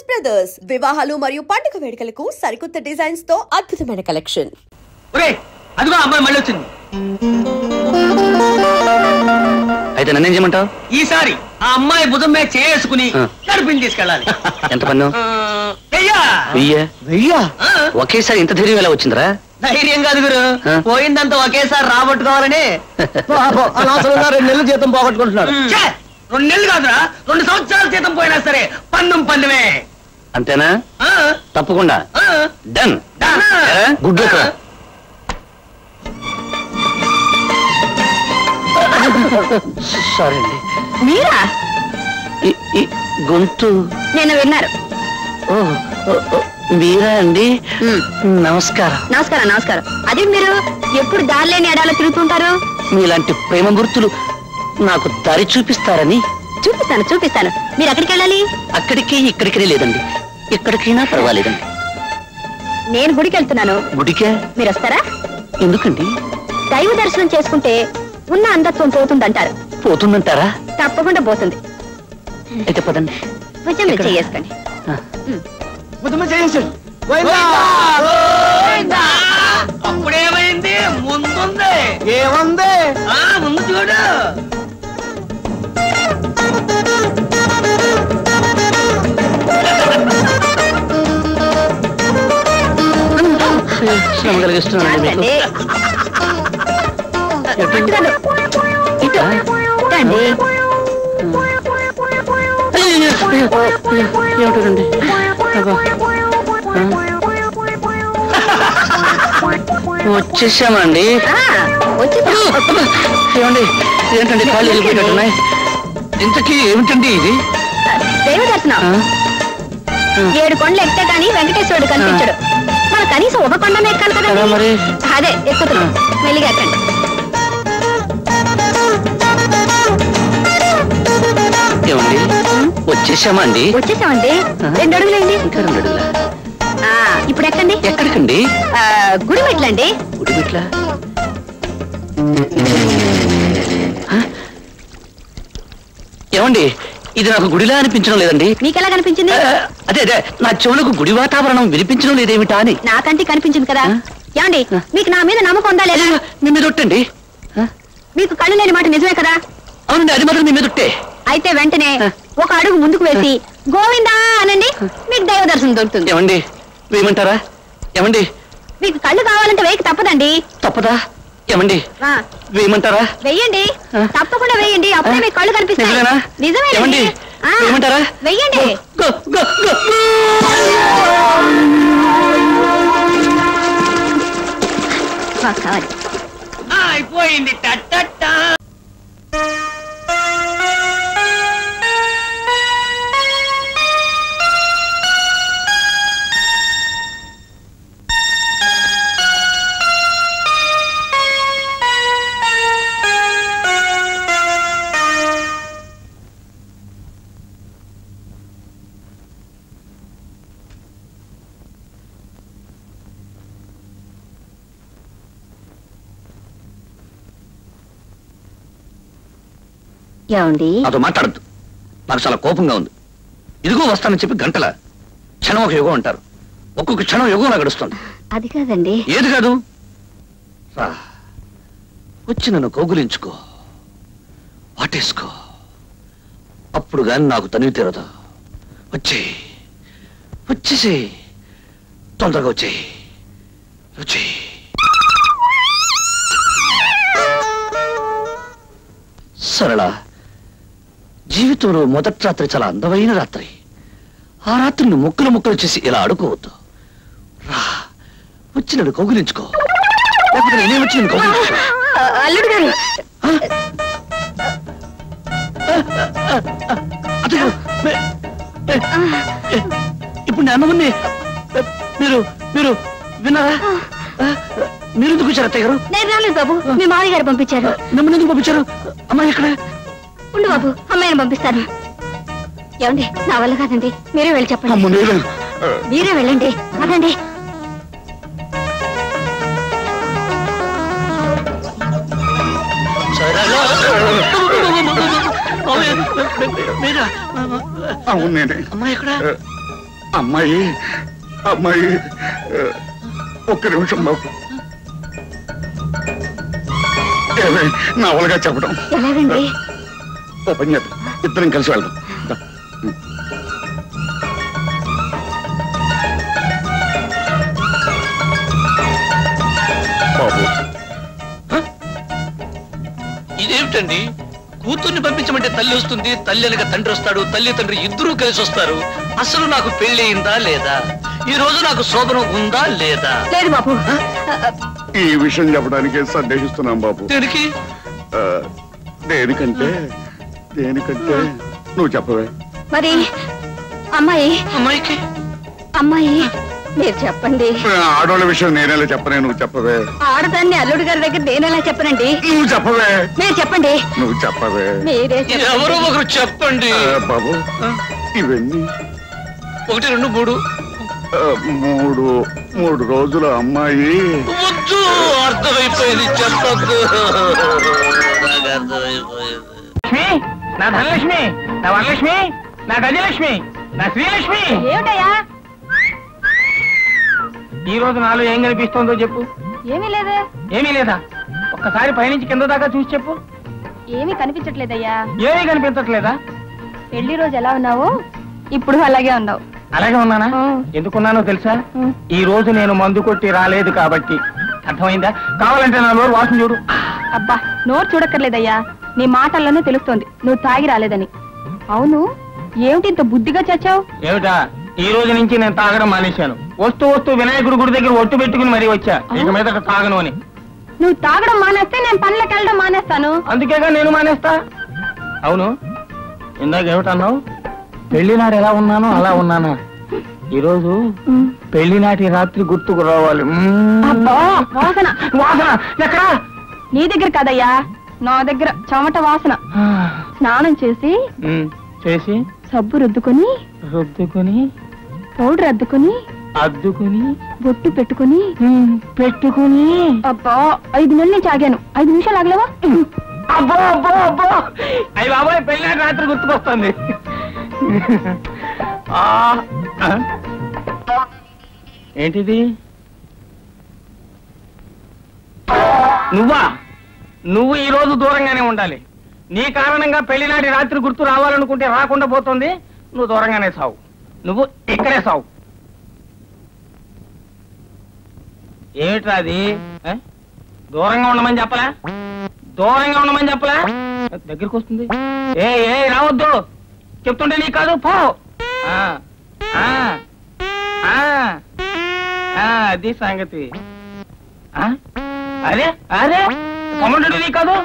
Brothers వివాహాలు మరియు పండుగ వేడుకలకు సరికొత్త డిజైన్స్ తో అద్భుతమైన కలెక్షన్. అదిగో అమ్మాయి మళ్ళీ వచ్చింది. అయితే నన్నేం చేయమంటావు? ఈసారి ఆ అమ్మాయి భుజం మీద చేసుకుని గడిపిని తీసుకెళ్ళాలి. ఎంత పన్ను? ఒకేసారి ఇంత ధైర్యం ఎలా వచ్చిందిరా? ధైర్యం కాదు గురు, పోయిందంతా ఒకేసారి రాబట్టుకోవాలని 2 నెలలు జీతం పోగొట్టుకుంటున్నాడు. 2 నెలలు కాదురా, 2 సంవత్సరాల జీతం పోయినా సరే పన్నుమే. అంతేనా? తప్పకుండా డన్. Good luck. సారీ అండి. మీరా? గొంతు నేను విన్నారు. మీరా అండి? నమస్కారం. నమస్కారం నమస్కారం. అదే మీరు ఎప్పుడు దారిలేని ఎడాలో తిరుగుతుంటారు? మీలాంటి ప్రేమ గుర్తులు నాకు దారి చూపిస్తారని. చూపిస్తాను చూపిస్తాను. మీరు ఎక్కడికి వెళ్ళాలి? అక్కడికి ఇక్కడికి లేదండి, ఎక్కడికైనా పర్వాలేదండి. నేను గుడికి వెళ్తున్నాను. గుడికే? మీరు వస్తారా? ఎందుకండి? దైవ దర్శనం చేసుకుంటే ఉన్న అంధత్వం పోతుందంటారు. పోతుందంటారా? తప్పకుండా పోతుంది. అయితే పదండి. భుజం మీద చేసుకోండి. అప్పుడేమైంది? ముందుంది. ఏముంది? ముందు చూడు. శ్రమ కలిగిస్తున్నానండి మీకు. ఏమిటండి? వచ్చేసామండి. ఏమండి ఏంటండి కాళ్ళు వెళ్ళిపోయినట్టున్నాయి? ఇంతకీ ఏమిటండి ఇది? దైవ దర్శనం. 7 కొండలు ఎక్కితే గానీ వెంకటేశ్వరుడు కనిపించడు. మన కనీసం ఒక కొండనే ఎక్కాలి కదా మరి. అదే ఎక్కుతున్నాం. మెల్లిగా ఎక్కండి. ఏమండి వచ్చేసామండి? వచ్చేసామండి. 2 అడుగులండి. ఇంకా 2 అడుగులా? ఇప్పుడు ఎక్కండి. ఎక్కడికండి? గుడి మెట్లండి. గుడి మెట్ల? ఏమండి ఇది నాకు గుడిలా అనిపించడం లేదండి. మీకెలా కనిపించింది? అదే అదే నా చెవులకు గుడి వాతావరణం వినిపించడం లేదేమిటా అని. నాకంటే కనిపించింది కదా. ఏమండి మీకు నా మీద నమ్మకం ఉందా లేదా? మీ మీద ఒట్టండి. మీకు కళ్ళు లేని మాట నిజమే కదా? అవునండి, అది మాత్రం మీ మీద ఒట్టే. అయితే వెంటనే 1 అడుగు ముందుకు వేసి గోవిందా అనండి, మీకు దైవ దర్శనం దొరుకుతుంది. ఏమండి వేయమంటారా? ఏమండి మీకు కళ్ళు కావాలంటే వేయక తప్పదండి. తప్పదా? ఏమండి వేయమంటారా? వెయ్యండి, తప్పకుండా వేయండి. అప్పుడే మీకు కళ్ళు కనిపిస్తాయి. నిజమేనండి. వేయమంటారా? వెయ్యండి. అయిపోయింది. ఏమండి నాతో మాట్లాడద్దు, నాకు చాలా కోపంగా ఉంది. ఇదిగో వస్తానని చెప్పి గంటల క్షణం ఒక యుగం అంటారు. ఒక్కొక్క క్షణం యుగంలా గడుస్తుంది. అది కాదండి. ఏది కాదు? రా వచ్చి నన్ను కౌగులించుకో, వాటేసుకో. అప్పుడు గాని నాకు తనివి తీరదు. వచ్చేసి తొందరగా వచ్చేయి. సరళ, జీవితంలో మొదటి రాత్రి చాలా అందమైన రాత్రి. ఆ రాత్రిని ముక్కలు చేసి ఇలా ఆడుకోవద్దు. రా వచ్చి నన్ను కౌగులించుకో, లేకపోతే నేనే వచ్చి నన్ను కౌగులించుకో. అల్లుడు గారు, ఇప్పుడు నేను అన్నవన్నీ మీరు విన్నారా? మీరు ఎందుకు వచ్చారు అత్తయ్య గారు? నేను రాలేదు బాబు, మీ మామయ్య గారు పంపించారు. నన్ను ఎందుకు పంపించారు? అమ్మాయి ఎక్కడ? ఉండు బాబు, అమ్మాయిని పంపిస్తాను. ఏమండి నా వల్ల కాదండి, మీరే వెళ్ళి చెప్పండి. మీరే వెళ్ళండి, అదండి. అవును, అమ్మాయి ఎక్కడ? అమ్మాయి అమ్మాయి ఒక్క నిమిషం బాబు. నా వాళ్ళగా చెప్పడం ఎలాగండి? ఓ పని చేద్దాం, ఇద్దరం కలిసి వెళ్దాం. బాబు ఇదేమిటండి? కూతుర్ని పంపించమంటే తల్లి వస్తుంది, తల్లి అనగా తండ్రి వస్తాడు, తల్లి తండ్రి ఇద్దరూ కలిసి వస్తారు. అసలు నాకు పెళ్లి అయిందా లేదా? ఈ రోజు నాకు శోభనం ఉందా లేదా? లేదు బాబు. ఈ విషయం చెప్పడానికే సందేహిస్తున్నాం బాబు. దేనికి? దేనికంటే నువ్వు చెప్పవే. మరి అమ్మాయి అమ్మాయికి అమ్మాయి మీరు చెప్పండి. ఆడోళ్ళ విషయం నేనేలా చెప్పనే, నువ్వు చెప్పవే. ఆడదాన్ని అల్లుడు గారి దగ్గర నేనెలా చెప్పనండి? నువ్వు చెప్పవే. మీరు చెప్పండి. నువ్వు చెప్పవే. మీరే ఎవరో ఒకరు చెప్పండి. బాబు ఇవన్నీ 1 2 3 మూడు రోజుల అమ్మాయి. వద్దు, అర్థమైపోయింది, చెప్పద్దు. నాకు అర్థమైపోయింది. నా ధనలక్ష్మి, నా వరలక్ష్మి, నా గజలక్ష్మి, నా శ్రీలక్ష్మి. ఏమిటయ్యా? ఈ రోజు నాలో ఏం కనిపిస్తోందో చెప్పు. ఏమీ లేదే. ఏమీ లేదా? ఒక్కసారి పైనుంచి కింద దాకా చూసి చెప్పు. ఏమీ కనిపించట్లేదయ్యా. ఏమీ కనిపించట్లేదా? పెళ్లి రోజు ఎలా ఉన్నావు, ఇప్పుడు అలాగే ఉన్నావు. అలాగే ఉన్నానా? ఎందుకున్నానో తెలుసా? ఈ రోజు నేను మందు కొట్టి రాలేదు కాబట్టి. అర్థమైందా? కావాలంటే నా నోరు వాసన చూడు. అబ్బా, నోరు చూడక్కర్లేదయ్యా, నీ మాటల్లోనే తెలుస్తోంది నువ్వు తాగి రాలేదని. అవును, ఏమిటి ఇంత బుద్ధిగా చచ్చావు? ఏమిటా? ఈ రోజు నుంచి నేను తాగడం మానేశాను. వస్తూ వినాయకుడి గుడి దగ్గర ఒట్టు పెట్టుకుని మరీ వచ్చా, ఇక మీద తాగను అని. నువ్వు తాగడం మానేస్తే నేను పనులకు వెళ్ళడం మానేస్తాను. అందుకేగా నేను మానేస్తా. అవును, ఇందాక ఏమిటన్నావు? పెళ్లి నాడు ఎలా ఉన్నానో అలా ఉన్నానా? ఈరోజు పెళ్లి నాటి రాత్రి గుర్తుకు రావాలి. వాసన వాసన ఎక్కడా? నీ దగ్గర కాదయ్యా, నా దగ్గర చెమట వాసన. స్నానం చేసి సబ్బు రుద్దుకొని పౌడర్ అద్దుకొని బొట్టు పెట్టుకుని అబ్బా 5 నెలల నుంచి ఆగాను. 5 నిమిషాలు ఆగలేవా? అబ్బో అబ్బో అబ్బో, అయ్యి బాబాయ్, పెళ్లి నాటి రాత్రి గుర్తుకొస్తుంది. ఏంటిది? నువ్వు ఈ రోజు దూరంగానే ఉండాలి. నీ కారణంగా పెళ్లినాటి రాత్రి గుర్తు రావాలనుకుంటే రాకుండా పోతుంది. నువ్వు దూరంగానే సావు. నువ్వు ఇక్కడే సావు. ఏమిట్రా అది? దూరంగా ఉండమని చెప్పలా? దగ్గరికి వస్తుంది. ఏ రావద్దు చెప్తుంటే నీ కాదు, పో. అది సంగతి. అరే సమండు నీ కాదు.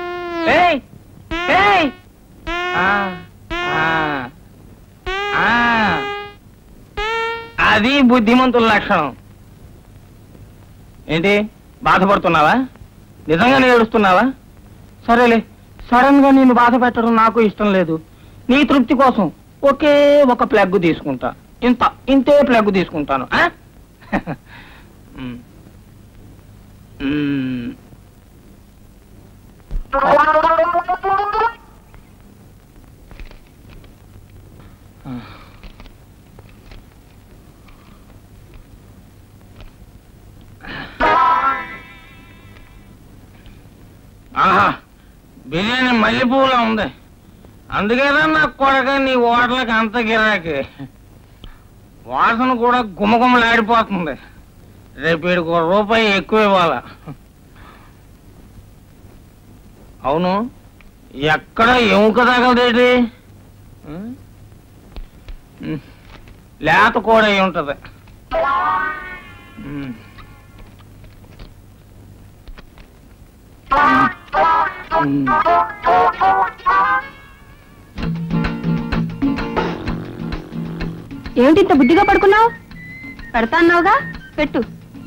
అది బుద్ధిమంతుల లక్షణం. ఏంటి, బాధపడుతున్నావా? నిజంగానే ఏడుస్తున్నావా? సరేలే, సడన్ గా నేను బాధ పెట్టడం నాకు ఇష్టం లేదు. నీ తృప్తి కోసం ఒకే ఒక ప్లగ్ తీసుకుంటా. ఇంతే ప్లగ్ తీసుకుంటాను. ఆహా, బిర్యానీ మల్లెపూలా ఉంది. అందుకేనా నా కొడక నీ ఓటలకి అంత గిరాకి. వాసన కూడా గుమగుమలాడిపోతుంది. రేపు వీడికి ₹1 ఎక్కువ ఇవ్వాలా? అవును, ఎక్కడ ఎముక తగలదేటి? లేత కూడా అయి ఉంటది. ఏమిటి ఇంత బుద్ధిగా పడుకున్నావు? పెడతా అన్నావుగా, పెట్టు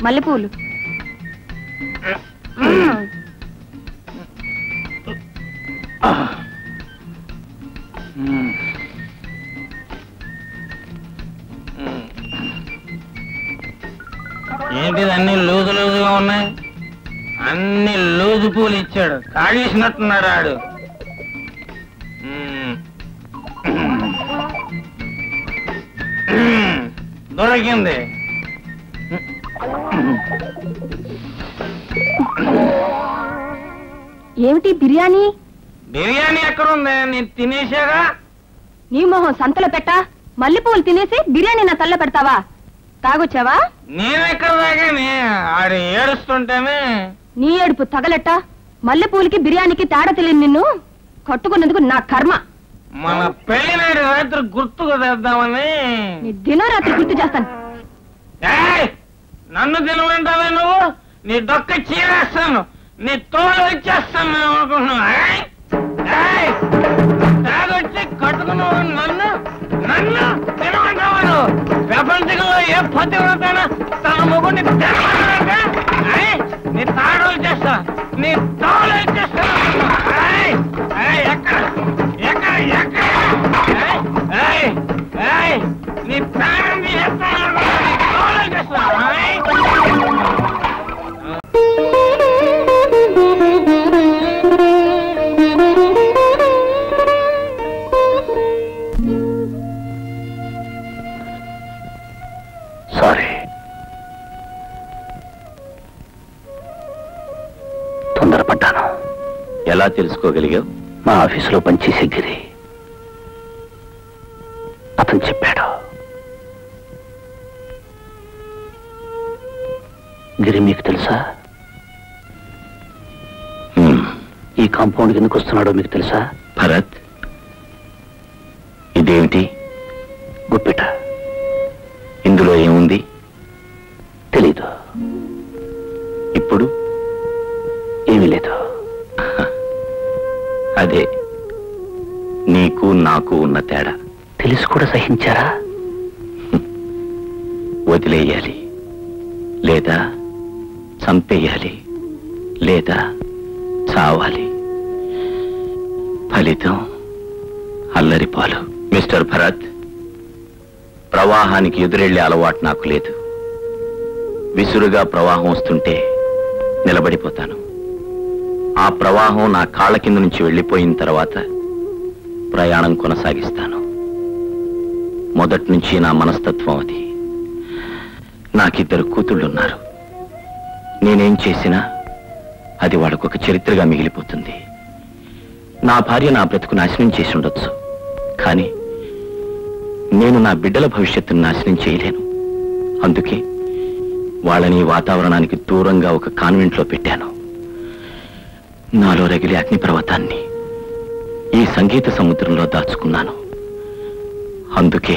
మల్లెపూలు. ఏంటిది అన్ని లూజుగా ఉన్నాయి? అన్ని లూజు పూలు ఇచ్చాడు, కాడేసినట్టున్నాడు ఆడు. దొరికింది. ఏమిటి బిర్యానీ? బిర్యానీ ఎక్కడుంది? నేను తినేసాగా. నీ మొహం సంతలో పెట్టా. మల్లెపూలు తినేసి బిర్యానీ నా తల్ల పెడతావా? తాగొచ్చావా? నేనెక్కడ తాగాని? ఆడు ఏడుస్తుంటేనే. నీ ఏడుపు తగలెట్ట. మల్లెపూలకి బిర్యానీకి తేడా తెలియదు. నిన్ను కట్టుకున్నందుకు నా కర్మ. మన పెళ్లి నాడు రాత్రి గుర్తుకు తెద్దామని. నీ దినరాత్రి గుర్తు చేస్తాను. నన్ను తినమంటావా నువ్వు? నీ డొక్క చీరేస్తాను, నీ తోలు ఇచ్చేస్తాను అనుకుంటున్నావు. తాగొచ్చి కట్టుకున్నావు నన్ను నన్ను తినమంటావా నువ్వు? ప్రపంచంలో ఏ పతివ్రతైనా తన మొగుడిని తినమంటారంటే నీ తాడోలు చేస్తా, నీ తోలు ఇచ్చేస్తా. ఎక్కడ ఎక్కడ ఎక్కడ నీ ప్రాణం తీసేస్తాను, నీ తోలు చేస్తా. సారీ, తొందరపడ్డాను. ఎలా తెలుసుకోగలిగావు? మా ఆఫీసులో పనిచేసే గిరి అతను చెప్పాడు. గిరి మీకు తెలుసా? ఈ కాంపౌండ్ ఎందుకు వస్తున్నాడో మీకు తెలుసా? భరత్, ఇదేమిటి? గుప్పిట. ఇందులో ఏముంది? తెలీదు. ఇప్పుడు ఏమీ లేదు. అదే నీకు నాకు ఉన్న తేడా. తెలిసి కూడా సహించారా? వదిలేయాలి, లేదా చంపేయాలి, లేదా చావాలి. ఫలితం అల్లరిపాలు. మిస్టర్ భరత్, ప్రవాహానికి ఎదురెళ్లే అలవాటు నాకు లేదు. విసురుగా ప్రవాహం వస్తుంటే నిలబడిపోతాను. ఆ ప్రవాహం నా కాళ్ళ కింద నుంచి వెళ్ళిపోయిన తర్వాత ప్రయాణం కొనసాగిస్తాను. మొదటి నుంచి నా మనస్తత్వం అది. నాకిద్దరు కూతుళ్ళున్నారు. నేనేం చేసినా అది వాళ్ళకొక చరిత్రగా మిగిలిపోతుంది. నా భార్య నా బ్రతుకు నాశనం చేసి ఉండొచ్చు, కానీ నేను నా బిడ్డల భవిష్యత్తును నాశనం చేయలేను. అందుకే వాళ్ళని వాతావరణానికి దూరంగా ఒక కాన్వెంట్లో పెట్టాను. నాలో రగిలే అగ్నిపర్వతాన్ని ఈ సంగీత సముద్రంలో దాచుకున్నాను. అందుకే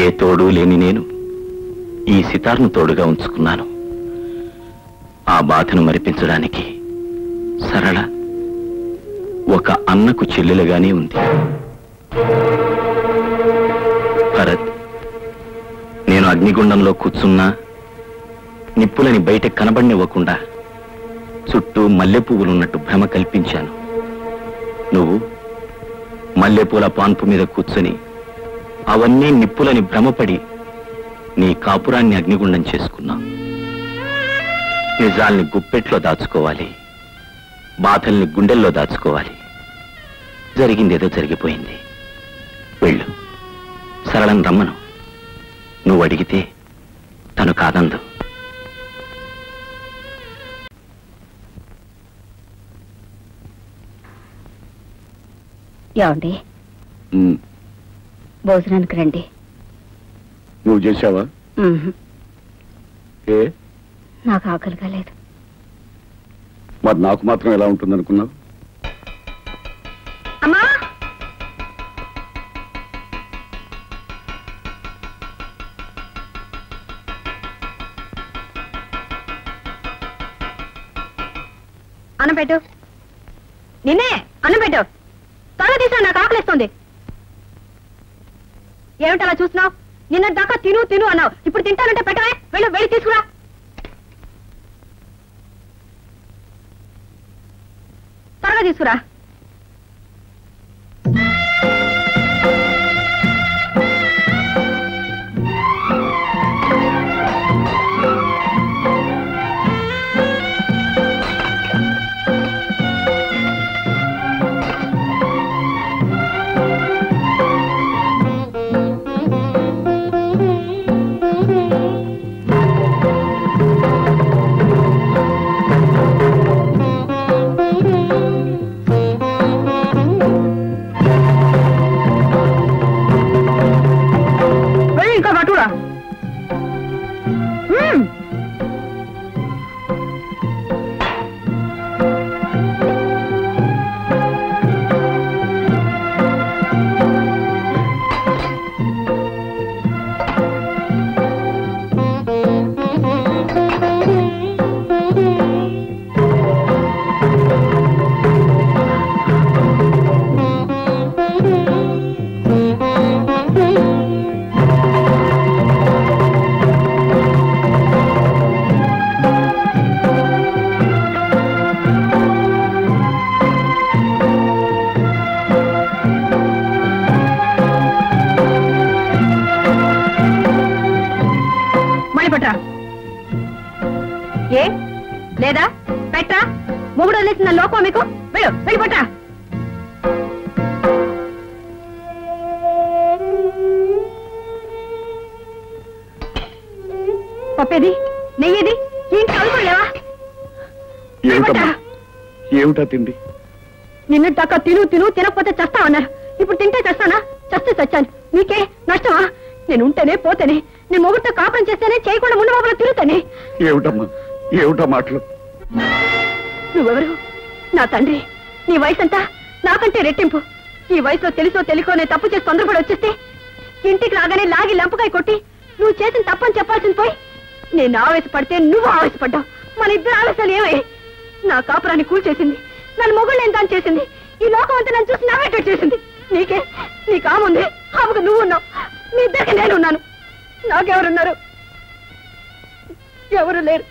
ఏ తోడు లేని నేను ఈ సితార్ను తోడుగా ఉంచుకున్నాను. ఆ బాధను మరిపించడానికి సరళ ఒక అన్నకు చెల్లెలుగానే ఉంది. భరత్, నేను అగ్నిగుండంలో కూర్చున్నా నిప్పులని బయట కనబడినివ్వకుండా చుట్టూ మల్లెపువ్వులున్నట్టు భ్రమ కల్పించాను. నువ్వు మల్లెపూల పాన్పు మీద కూర్చొని అవన్నీ నిప్పులని భ్రమపడి నీ కాపురాన్ని అగ్నిగుండం చేసుకున్నావు. నిజాల్ని గుప్పెట్లో దాచుకోవాలి, బాధల్ని గుండెల్లో దాచుకోవాలి. జరిగిందేదో జరిగిపోయింది. వెళ్ళు, సరళను రమ్మను. నువ్వు అడిగితే తను కాదందు. ఏమండి, భోజనానికి రండి. నువ్వు చేసావా? ఏ నాకు ఆకలిగా లేదు. మరి నాకు మాత్రం ఎలా ఉంటుంది అనుకున్నావు? అమ్మా, అన్నం పెట్టు. నిన్నే అన్నం పెట్టు. త్వరగా తీసా, నాకు ఆకలిస్తుంది. ఏమిటి అలా చూస్తున్నావు? నిన్న దాకా తిను తిను అన్నావు, ఇప్పుడు తింటానంటే పెట్టవే. వెళ్ళు, వెళ్ళి తీసుకురా. త్వరగా తీసుకురా. వెళ్ళిపట్రా. ఏ లేదా పెట్టరా? మొగుడు వదిలేసిన లోపం మీకు. వెళ్ళిపట్రా. పప్పేది నెయ్యేది ఇంటి అనుకోలేవా? ఏమిటా తిండి? నిన్నటిదాకా తిను తిను తినకపోతే చస్తావన్నారు. ఇప్పుడు తింటే చస్తానా? చస్తే చచ్చాను. నీకే నష్టమా? నేను ఉంటేనే పోతేనే, నేను మొగుడితో కాపురం చేస్తేనే, చేయకుండా ముందు బాబులో తిరుగుతానే. ఏమిటమ్మా ఏమిటా మాటలు? నువ్వెవరు? నా తండ్రి. నీ వయసు అంతా నాకంటే రెట్టింపు. ఈ వయసులో తెలుసో తెలియకో నేను తప్పు చేసి తొందరపడి వచ్చేస్తే ఇంటికి రాగానే లాగి లంపకాయ కొట్టి నువ్వు చేసిన తప్పని చెప్పాల్సింది పోయి నేను ఆవేశపడితే నువ్వు ఆవేశపడ్డావు. మన ఇద్దరు ఆవేశాలు ఏమై నా కాపురాన్ని కూల్చేసింది. నన్ను మొగుళ్ళు ఎంత చేసింది. ఈ లోకం అంతా నన్ను చూసి నవ్వేటట్టు చేసింది. నీకే నీ కాముంది. ఆమెకు నువ్వు ఉన్నావు. మీ ఇద్దరికి నేను ఉన్నాను. నాకెవరున్నారు? ఎవరు లేరు.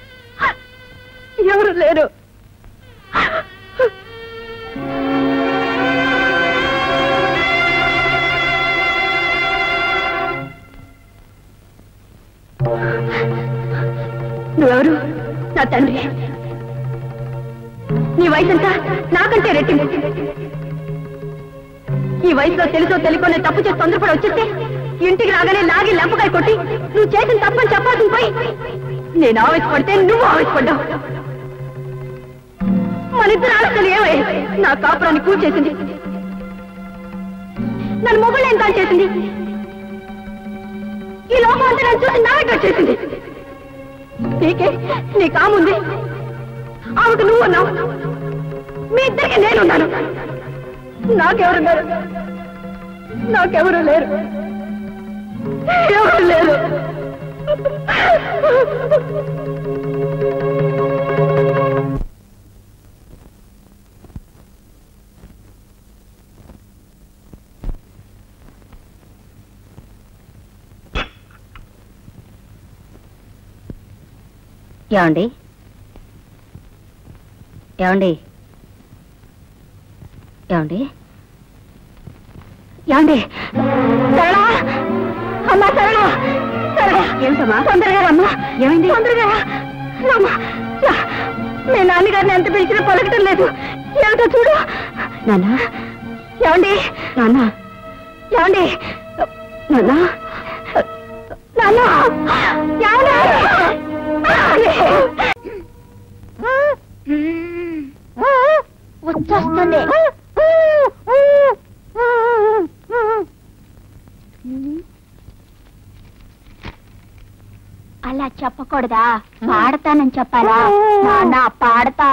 ఎవరు లేరు. నువ్వెవరు? నా తండ్రి. నీ వయసు ఎంత? నాకంటే రెట్టింపు. ఈ వయసులో తెలుసో తెలియకో నేను తప్పు చేసి తొందరపడి వచ్చేస్తే ఇంటికి రాగానే లాగి లంపకాయ కొట్టి నువ్వు చేసిన తప్పని చెప్పాల్సింది పోయి నేను ఆవేశపడితే నువ్వు ఆవేశపడ్డావు. మన ఇద్దరు ఆవేశాలు ఏమై నా కాపురాన్ని కూల్చేసింది. నన్ను మొగుళ్ళు ఎంత చేసింది. ఈ లోకం అంతా నన్ను చూసి నవ్వేటట్టు చేసింది. నీకే నీ కాముంది. ఆమెకు నువ్వు ఉన్నావు. మీ ఇద్దరికి నేనున్నాను. నాకెవరున్నారు? నాకెవరు లేరు. ఎవరు లేరు. ఏమండి? ఏమండి? ఏమండి? ఏమండి? సరళా! అమ్మా సరళా! సరళా! ఏమిటమ్మా? తొందరగా రమ్మా. ఏమైంది? తొందరగా రమ్మా. మీ నాన్నగారిని ఎంత పిలిచినా పలకటం లేదు. ఏమిటో చూడు. నాన్న ఏమండి? నాన్న ఏమండి? నాన్న నాన్న ఏమండి? వచ్చేస్తుంది. అలా చెప్పకూడదా? పాడతానని చెప్పాలా? నాన్న పాడతా.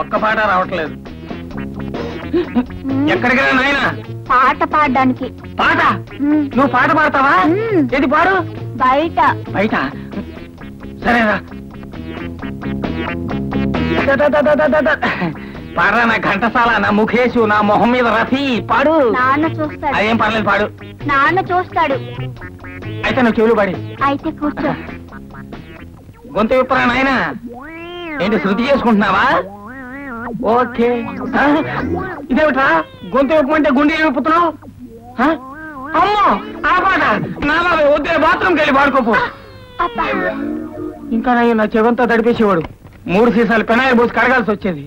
ఒక్క పాట రావట్లేదు. ఎక్కడికి రా నాయనా? పాట పాడడానికి. పాట? నువ్వు పాట పాడతావా? ఏది పాడు? బయట. బయట? సరేరా పాడరా. నా ఘంటసాల, నా ముఖేషు, నా మొహం మీద రఫీ పాడు. నాన్న చూస్తాడు. అదేం పర్లేదు పాడు. నాన్న చూస్తాడు. అయితే నువ్వు చెవులు పాడి. అయితే కూర్చో. గొంతు విప్పరా నాయనా. ఏంటి శృతి చేసుకుంటున్నావా? ఓకే. ఇదేమిట్రా గొంతు విప్పమంటే గుండె విప్పుతున్నావు? అమ్మో ఆ పాట నా బాబు వద్దే. బాత్రూమ్కి వెళ్ళి పాడుకోపో. ఇంకా నా చెవంతా తడిపేసేవాడు. 3 సీసాలు పెనాయిల్ పోసి కడగాల్సి వచ్చేది.